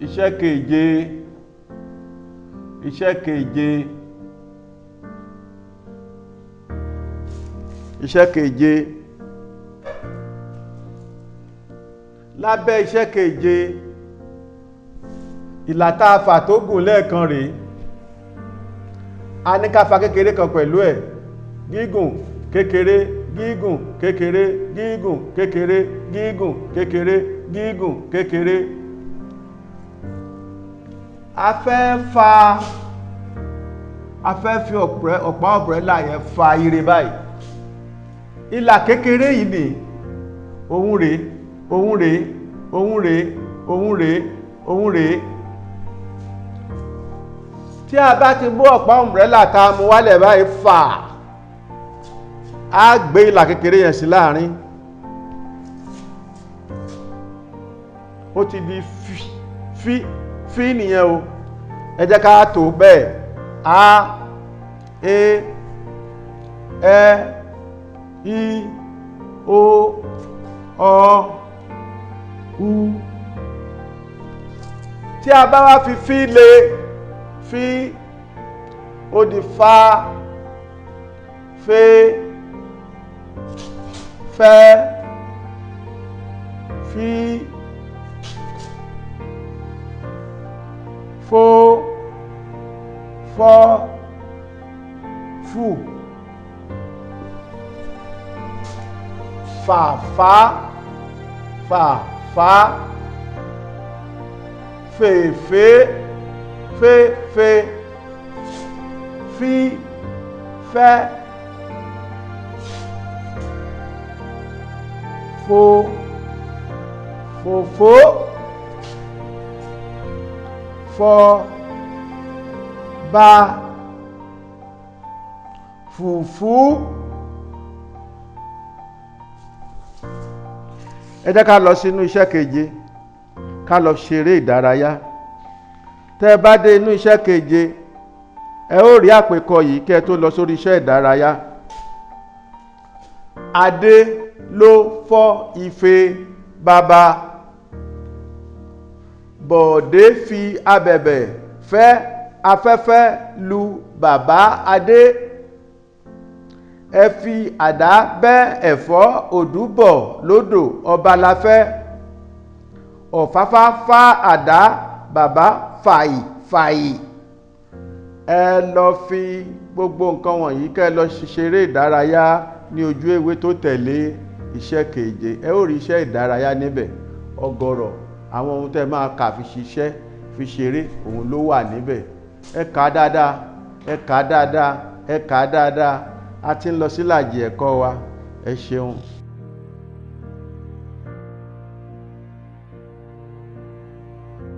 Iṣẹ́ keje. Iṣẹ́ keje. Iṣẹ́ keje. Lábẹ́ iṣẹ́ keje, ìlà tá a fà tó gùn lẹ́ẹ̀kan rèé. A ní ká fa kékeré kan pẹ̀lú ẹ̀. Gígùn kékeré, gígùn kékeré, gígùn kékeré, gígùn kékeré, gígùn kékeré. A fẹ́ fi ọ̀pá ọ̀bùrẹ́là yẹn fa ire báyìí. Ìlà kékeré yìí ni òun rèé, òun rèé, òun rèé, òun rèé, òun rèé. Tí a bá ti mú ọ̀pá ọ̀bùrẹ́là tá a mú wálẹ̀ báyìí fà, á gbé ìlà kékeré yẹn sí láàrin. Ó ti di fí nìyẹn o. Ẹ jẹ́ ká tó bẹ́ẹ̀. A, E, Ẹ, I, O, Ọ, U. Tí a bá wá fi fí lé, fí, ó di fá, fé, fẹ́, fí, fó, fọ́, fù. Fà, fá, fà, fá. Fè, fé, fé, fé. Fí, fẹ́. Fó, fò, fó. Fọ́, bá, fùfú. Ẹ jẹ́ ká lọ sínú iṣẹ́ keje, ká lọ ṣeré ìdárayá. Tẹ́ bá dé inú iṣẹ́ keje, ẹ ó rí àpèkọ yìí kẹ́ tó lọ sórí iṣẹ́ ìdárayá. Adé ló fọ́ ife bàbá. Bọ̀dé fi abẹ̀bẹ̀ fẹ́ afẹ́fẹ́ lu bàbá Adé. Ẹ fi àdá bẹ́ ẹ̀fọ́ òdúbọ̀ lódò Ọbalafẹ́. Ọ̀fáfá fá àdá bàbá fàì fàì. Ẹ lọ fi gbogbo nǹkan wọ̀nyí kẹ́ lọ ṣeré ìdárayá ní ojú ewé tó tẹ̀lé iṣẹ́ keje. Ẹ ó rí iṣẹ́ ìdárayá níbẹ̀. Ọ̀gọ̀rọ̀ àwọn ohun tẹ́ máa kà fi ṣiṣẹ́ fi ṣeré òun ló wà níbẹ̀. Ẹ kà á dáadáa, ẹ kà á dáadáa, ẹ kà á dáadáa. A ti ń lọ sílàjì ẹ̀kọ́ wa. Ẹ ṣeun.